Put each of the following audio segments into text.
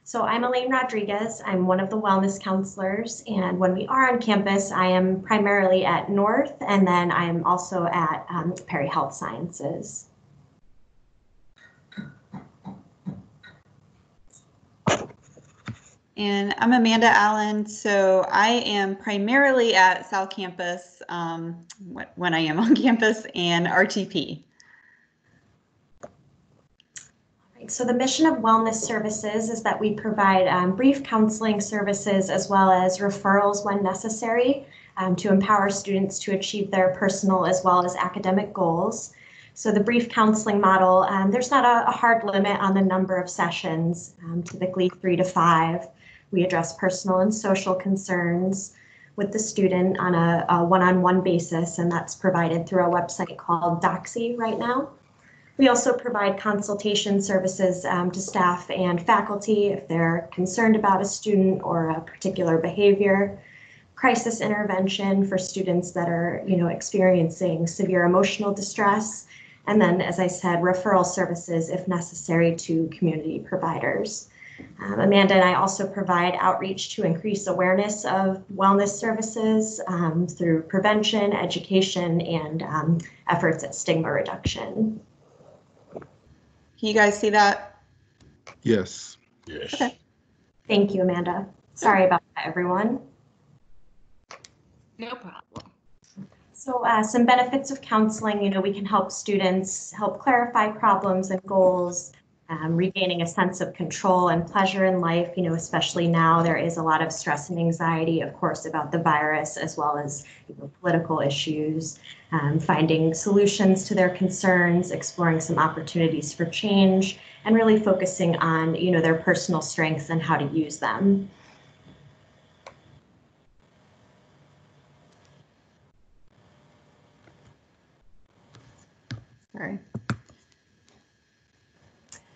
So I'm Elaine Rodriguez. I'm one of the wellness counselors, and when we are on campus, I am primarily at North, and then I'm also at Perry Health Sciences. And I'm Amanda Allen, so I am primarily at South Campus when I am on campus, and RTP. So the mission of wellness services is that we provide brief counseling services as well as referrals when necessary to empower students to achieve their personal as well as academic goals. So the brief counseling model, there's not a hard limit on the number of sessions, typically 3 to 5. We address personal and social concerns with the student on a one-on-one basis, and that's provided through a website called Doxy right now. We also provide consultation services to staff and faculty if they're concerned about a student or a particular behavior, crisis intervention for students that are, experiencing severe emotional distress, and then, as I said, referral services if necessary to community providers. Amanda and I also provide outreach to increase awareness of wellness services through prevention, education, and efforts at stigma reduction. Can you guys see that? Yes. Yes. Okay. Thank you, Amanda. Sorry about that, everyone. No problem. So some benefits of counseling, we can help students help clarify problems and goals, regaining a sense of control and pleasure in life, especially now there is a lot of stress and anxiety, of course, about the virus as well as political issues, finding solutions to their concerns, exploring some opportunities for change, and really focusing on, their personal strengths and how to use them. Sorry.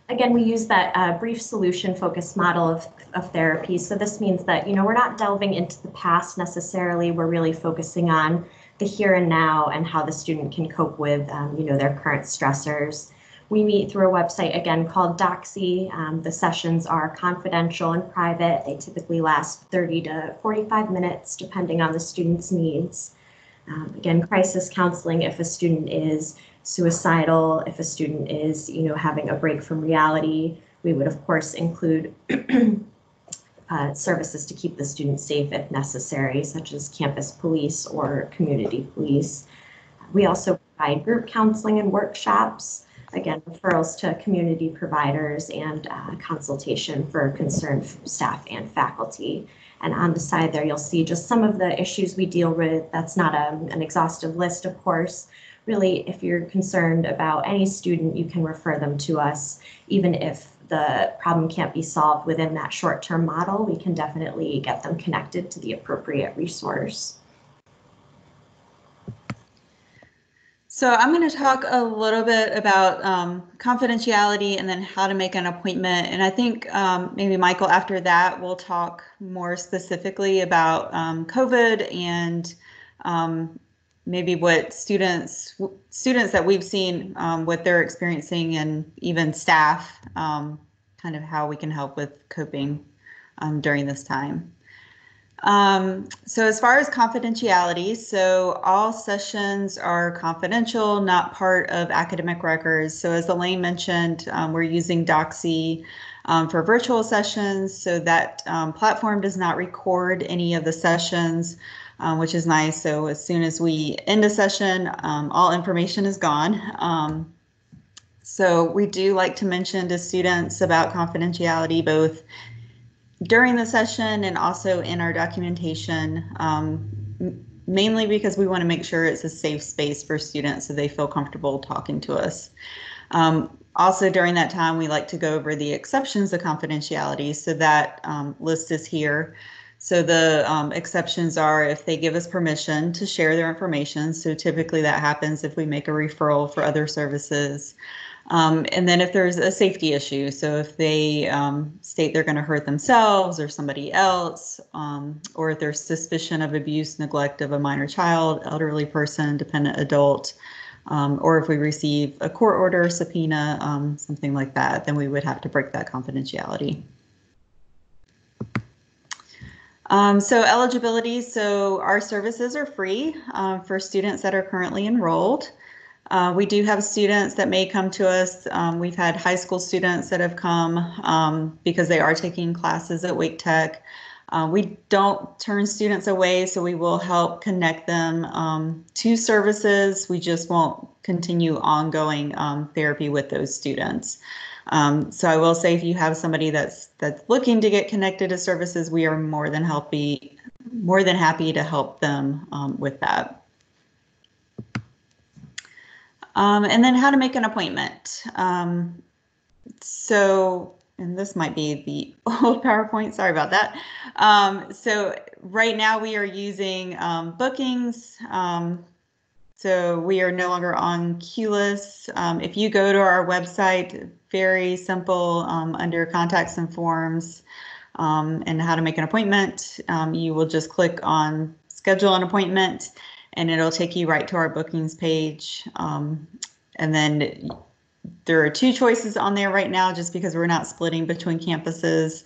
Again, we use that brief solution focused model of therapy. So this means that, we're not delving into the past necessarily. We're really focusing on the here and now and how the student can cope with, their current stressors. We meet through a website, again, called Doxy. The sessions are confidential and private. They typically last 30 to 45 minutes, depending on the student's needs. Again, crisis counseling if a student is suicidal, if a student is, having a break from reality. We would, of course, include services to keep the student safe if necessary, such as campus police or community police. We also provide group counseling and workshops, again, referrals to community providers and consultation for concerned staff and faculty. And on the side there, you'll see just some of the issues we deal with. That's not an exhaustive list, of course. Really, if you're concerned about any student, you can refer them to us. Even if the problem can't be solved within that short-term model, we can definitely get them connected to the appropriate resource. So I'm going to talk a little bit about confidentiality and then how to make an appointment. And I think maybe Michael, after that, will talk more specifically about COVID and maybe what students that we've seen, what they're experiencing, and even staff, kind of how we can help with coping during this time. So as far as confidentiality, so all sessions are confidential, not part of academic records. So as Elaine mentioned, we're using Doxy for virtual sessions, so that platform does not record any of the sessions, which is nice. So as soon as we end a session, all information is gone. So we do like to mention to students about confidentiality, both during the session and also in our documentation, mainly because we want to make sure it's a safe space for students so they feel comfortable talking to us. Also during that time, we like to go over the exceptions of confidentiality. So that list is here. So the exceptions are if they give us permission to share their information. So typically that happens if we make a referral for other services. And then if there's a safety issue, so if they state they're going to hurt themselves or somebody else, or if there's suspicion of abuse, neglect of a minor child, elderly person, dependent adult, or if we receive a court order, subpoena, something like that, then we would have to break that confidentiality. So eligibility, so our services are free for students that are currently enrolled. We do have students that may come to us. We've had high school students that have come because they are taking classes at Wake Tech. We don't turn students away, so we will help connect them to services. We just won't continue ongoing therapy with those students. So I will say, if you have somebody that's looking to get connected to services, we are more than happy to help them with that. And then how to make an appointment. And this might be the old PowerPoint, sorry about that. So right now we are using bookings. So we are no longer on QList. If you go to our website, very simple, under contacts and forms and how to make an appointment, you will just click on schedule an appointment and it'll take you right to our bookings page. And then there are 2 choices on there right now, just because we're not splitting between campuses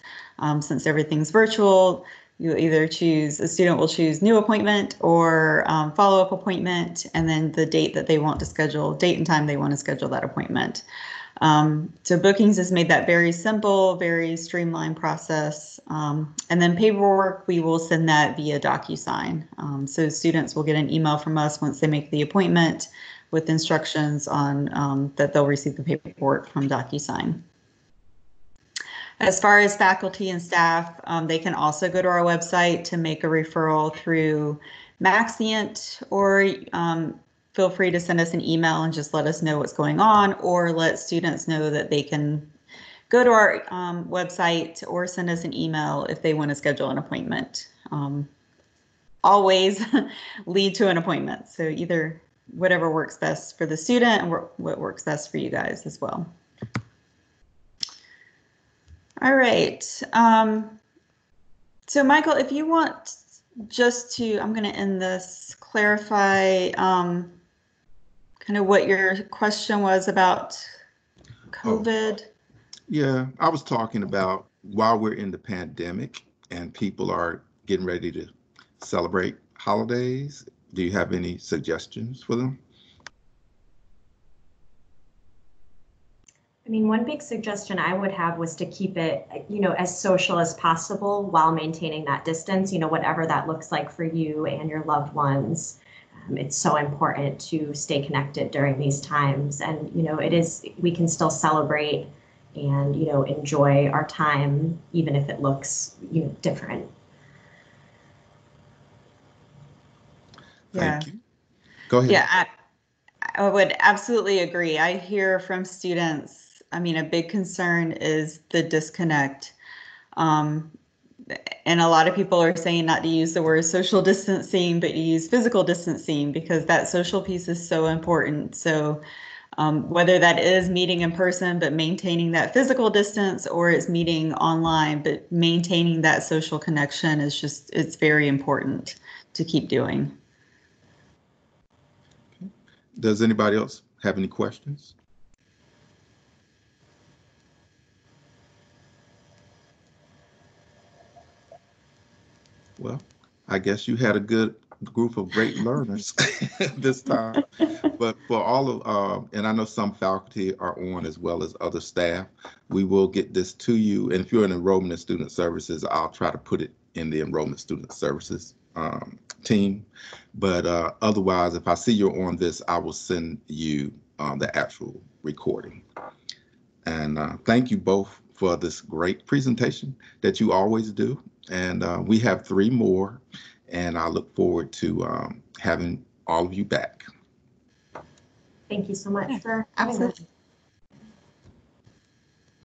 since everything's virtual. You either choose, a student will choose new appointment or follow-up appointment, and then the date that they want to schedule, date and time they want to schedule that appointment. So bookings has made that very simple, very streamlined process. And then paperwork, we will send that via DocuSign. So students will get an email from us once they make the appointment with instructions on that they'll receive the paperwork from DocuSign. As far as faculty and staff, they can also go to our website to make a referral through Maxient, or feel free to send us an email and just let us know what's going on, or let students know that they can go to our website or send us an email if they want to schedule an appointment. Always lead to an appointment. So either whatever works best for the student and what works best for you guys as well. All right. So Michael, if you want just to, I'm going to end this, clarify kind of what your question was about COVID. Oh, yeah, I was talking about while we're in the pandemic and people are getting ready to celebrate holidays, do you have any suggestions for them? I mean, one big suggestion I would have was to keep it, as social as possible while maintaining that distance, whatever that looks like for you and your loved ones. It's so important to stay connected during these times. And, we can still celebrate and, enjoy our time, even if it looks, different. Thank you. Go ahead. Yeah, I would absolutely agree. I hear from students, a big concern is the disconnect. And a lot of people are saying not to use the word social distancing, but to use physical distancing, because that social piece is so important. So whether that is meeting in person, but maintaining that physical distance, or it's meeting online, but maintaining that social connection is it's very important to keep doing. Does anybody else have any questions? Well, I guess you had a good group of great learners this time. But for all of, and I know some faculty are on as well as other staff, we will get this to you. And if you're an enrollment and student services, I'll try to put it in the enrollment student services team. But otherwise, if I see you're on this, I will send you the actual recording. And thank you both for this great presentation that you always do. And we have 3 more, and I look forward to having all of you back. Thank you so much for having us.